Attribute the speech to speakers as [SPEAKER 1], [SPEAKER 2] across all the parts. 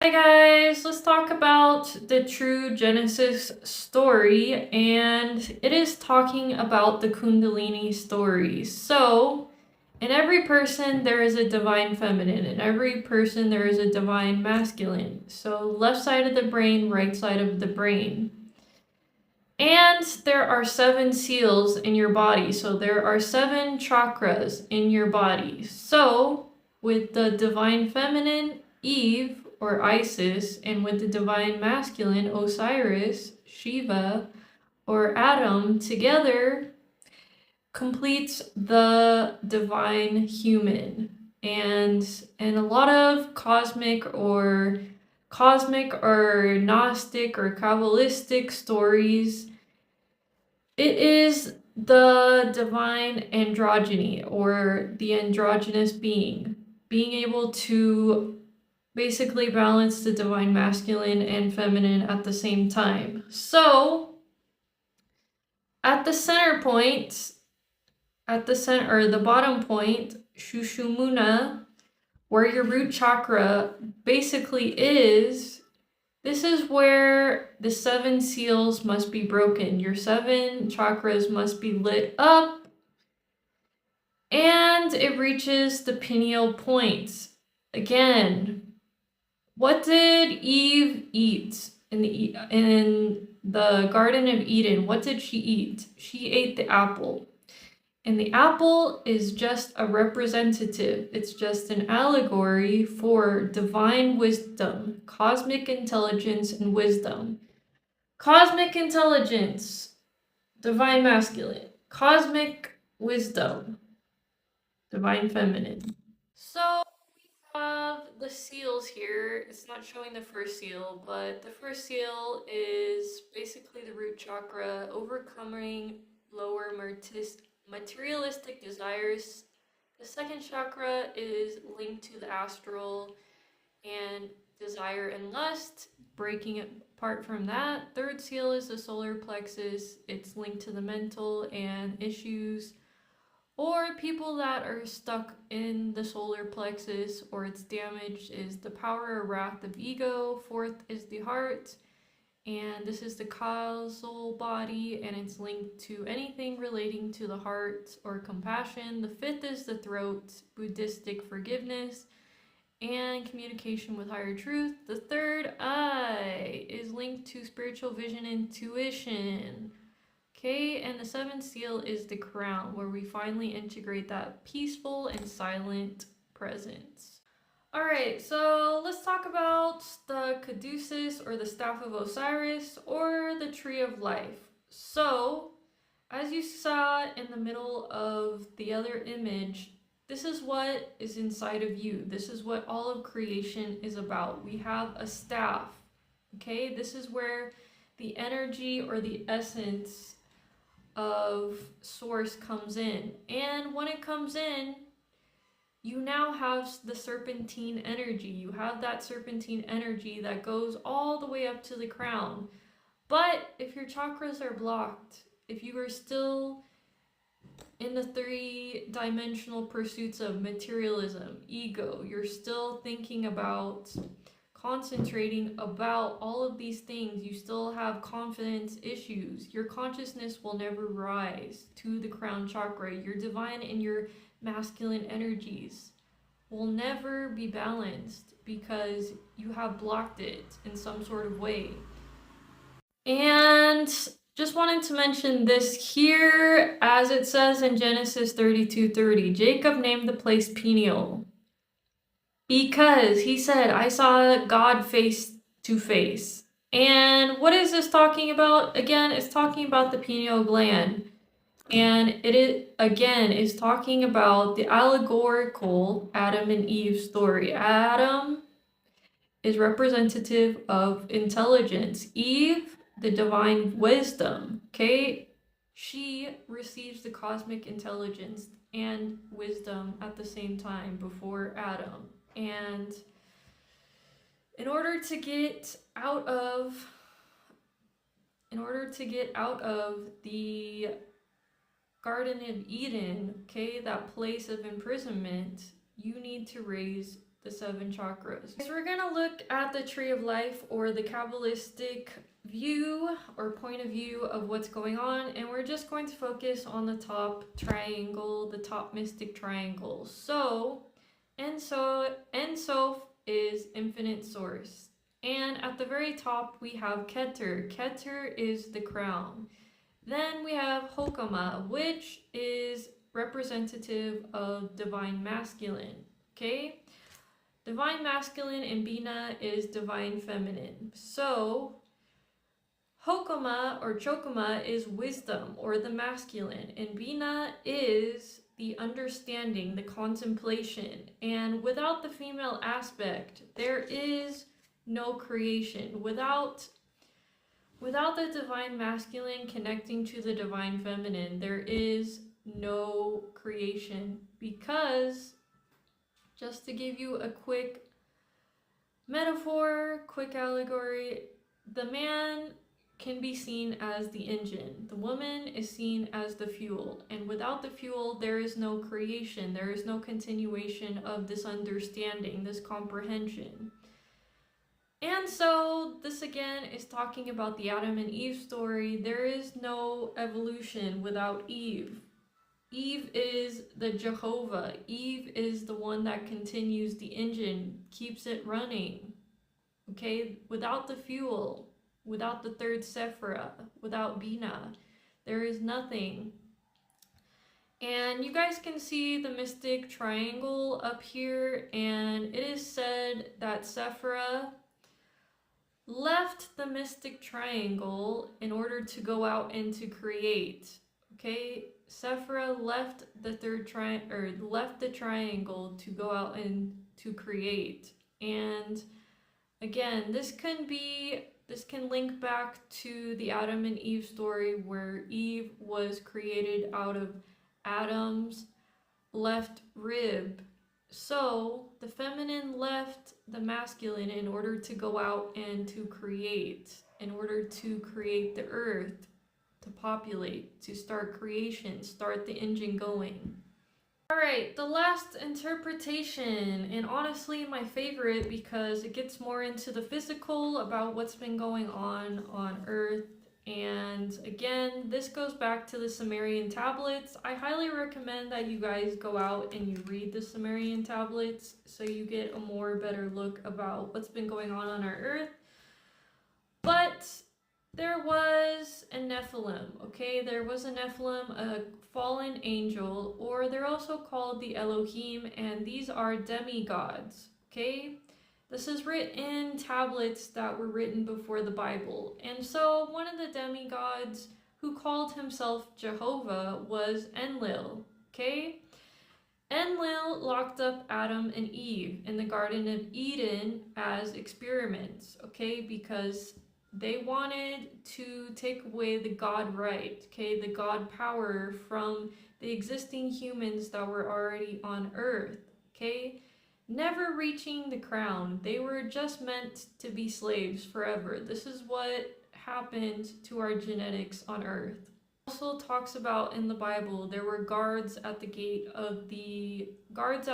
[SPEAKER 1] Hi guys, let's talk about the true Genesis story, and it is talking about the Kundalini story. So, in every person there is a divine feminine, in every person there is a divine masculine. So, left side of the brain, right side of the brain. And there are 7 seals in your body, so there are 7 chakras in your body. So, with the divine feminine, Eve or Isis, and with the divine masculine, Osiris, Shiva, or Adam, together completes the divine human. And in a lot of cosmic or Gnostic or Kabbalistic stories, it is the divine androgyny or the androgynous being able to basically balance the divine masculine and feminine at the same time. So, at the center point, or the bottom point, Shushumuna, where your root chakra basically is, this is where the 7 seals must be broken. Your 7 chakras must be lit up, and it reaches the pineal point. Again, what did Eve eat in the Garden of Eden? What did she eat? She ate the apple. And the apple is just a representative. It's just an allegory for divine wisdom, cosmic intelligence, and wisdom. Cosmic intelligence, divine masculine. Cosmic wisdom, divine feminine. So we have the seals here. It's not showing the first seal, but the first seal is basically the root chakra, overcoming lower materialistic desires. The second chakra is linked to the astral and desire and lust, breaking it apart from that. Third seal is the solar plexus. It's linked to the mental and issues, or people that are stuck in the solar plexus or it's damaged is the power or wrath of ego. Fourth is the heart, and this is the causal body, and it's linked to anything relating to the heart or compassion. The fifth is the throat, Buddhistic forgiveness and communication with higher truth. The third eye is linked to spiritual vision, intuition. Okay, and the 7th seal is the crown, where we finally integrate that peaceful and silent presence. Alright, so let's talk about the caduceus, or the staff of Osiris, or the tree of life. So, as you saw in the middle of the other image, this is what is inside of you. This is what all of creation is about. We have a staff, okay? This is where the energy or the essence of source comes in. And when it comes in, you now have the serpentine energy. You have that serpentine energy that goes all the way up to the crown. But if your chakras are blocked, if you are still in the 3-dimensional pursuits of materialism, ego, you're still thinking about concentrating about all of these things, you still have confidence issues, your consciousness will never rise to the crown chakra. Your divine and your masculine energies will never be balanced because you have blocked it in some sort of way. And just wanted to mention this here, as it says in Genesis 32:30, Jacob named the place Peniel, because he said, I saw God face to face. And what is this talking about? Again, it's talking about the pineal gland. And is talking about the allegorical Adam and Eve story. Adam is representative of intelligence. Eve, the divine wisdom. Okay? She receives the cosmic intelligence and wisdom at the same time before Adam. And in order to get out of the Garden of Eden, okay, that place of imprisonment, you need to raise the 7 chakras. So we're gonna look at the tree of life, or the Kabbalistic view or point of view of what's going on, and we're just going to focus on the top triangle, the top mystic triangle. So Ein Sof is infinite source, and at the very top we have Keter. Keter is the crown. Then we have Hokama, which is representative of divine masculine. Okay, divine masculine, and Bina is divine feminine. So Hokama or Chokama is wisdom, or the masculine, and Bina is the understanding, the contemplation. And without the female aspect, there is no creation. Without the divine masculine connecting to the divine feminine, there is no creation. Because, just to give you a quick metaphor, quick allegory, the man can be seen as the engine. The woman is seen as the fuel. And without the fuel, there is no creation. There is no continuation of this understanding, this comprehension. And so this again is talking about the Adam and Eve story. There is no evolution without Eve. Eve is the Jehovah. Eve is the one that continues the engine, keeps it running. Okay, without the fuel, without the third Sephira, without Bina, there is nothing. And you guys can see the mystic triangle up here, and it is said that Sephira left the mystic triangle in order to go out and to create. Okay, Sephira left the triangle to go out and to create. And again, this can link back to the Adam and Eve story, where Eve was created out of Adam's left rib. So the feminine left the masculine in order to go out and to create, in order to create the earth, to populate, to start creation, start the engine going. Alright, the last interpretation, and honestly my favorite, because it gets more into the physical about what's been going on Earth. And again, this goes back to the Sumerian tablets. I highly recommend that you guys go out and you read the Sumerian tablets so you get a more better look about what's been going on our Earth. But there was a Nephilim, okay? There was a Nephilim, a fallen angel, or they're also called the Elohim, and these are demigods, okay? This is written in tablets that were written before the Bible. And so one of the demigods who called himself Jehovah was Enlil, okay? Enlil locked up Adam and Eve in the Garden of Eden as experiments, okay? Because they wanted to take away the God right, okay? The God power from the existing humans that were already on Earth, okay? Never reaching the crown. They were just meant to be slaves forever. This is what happened to our genetics on Earth. Also talks about in the Bible, there were guards at the gate of the Garden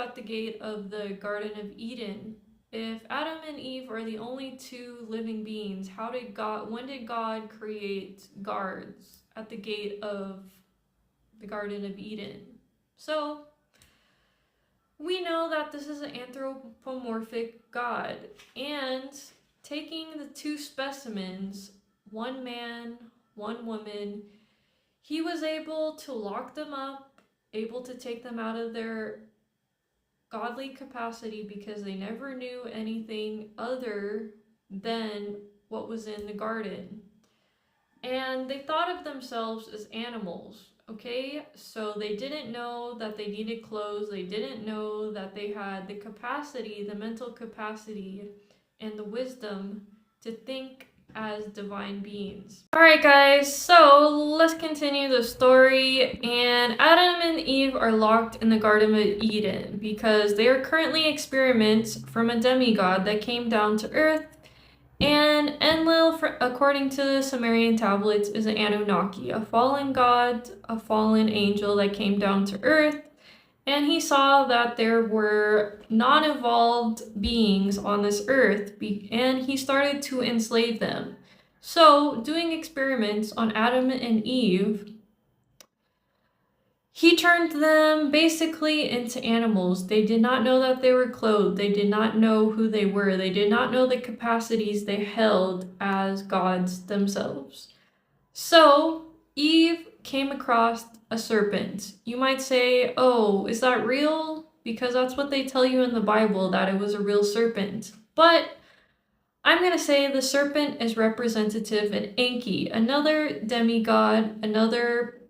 [SPEAKER 1] of Eden. If Adam and Eve are the only two living beings, when did God create guards at the gate of the Garden of Eden? So we know that this is an anthropomorphic God, and taking the two specimens, one man, one woman, he was able to lock them up, able to take them out of their godly capacity because they never knew anything other than what was in the garden. And they thought of themselves as animals. Okay, so they didn't know that they needed clothes. They didn't know that they had the capacity, the mental capacity, and the wisdom to think as divine beings. Alright guys, so let's continue the story. And Adam and Eve are locked in the Garden of Eden because they are currently experiments from a demigod that came down to Earth. And Enlil, according to the Sumerian tablets, is an Anunnaki, a fallen god, a fallen angel that came down to Earth. and he saw that there were non-evolved beings on this earth, and he started to enslave them. So, doing experiments on Adam and Eve, he turned them basically into animals. They did not know that they were clothed. They did not know who they were. They did not know the capacities they held as gods themselves. So, Eve came across a serpent. You might say, oh, is that real? Because that's what they tell you in the Bible, that it was a real serpent. But I'm going to say the serpent is representative in Enki, another demigod, another.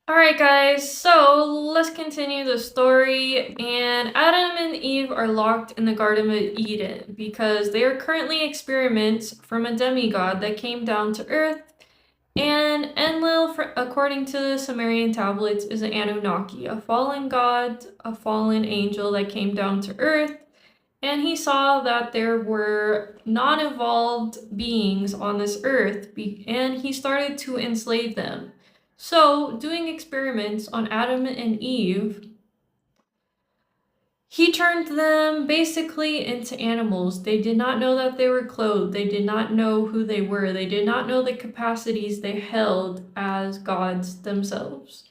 [SPEAKER 1] Alright, guys, so let's continue the story. And Adam and Eve are locked in the Garden of Eden because they are currently experiments from a demigod that came down to Earth. And Enlil, according to the Sumerian tablets, is an Anunnaki, a fallen god, a fallen angel that came down to Earth. And he saw that there were non-evolved beings on this earth, and he started to enslave them. So, doing experiments on Adam and Eve, he turned them basically into animals. They did not know that they were clothed. They did not know who they were. They did not know the capacities they held as gods themselves.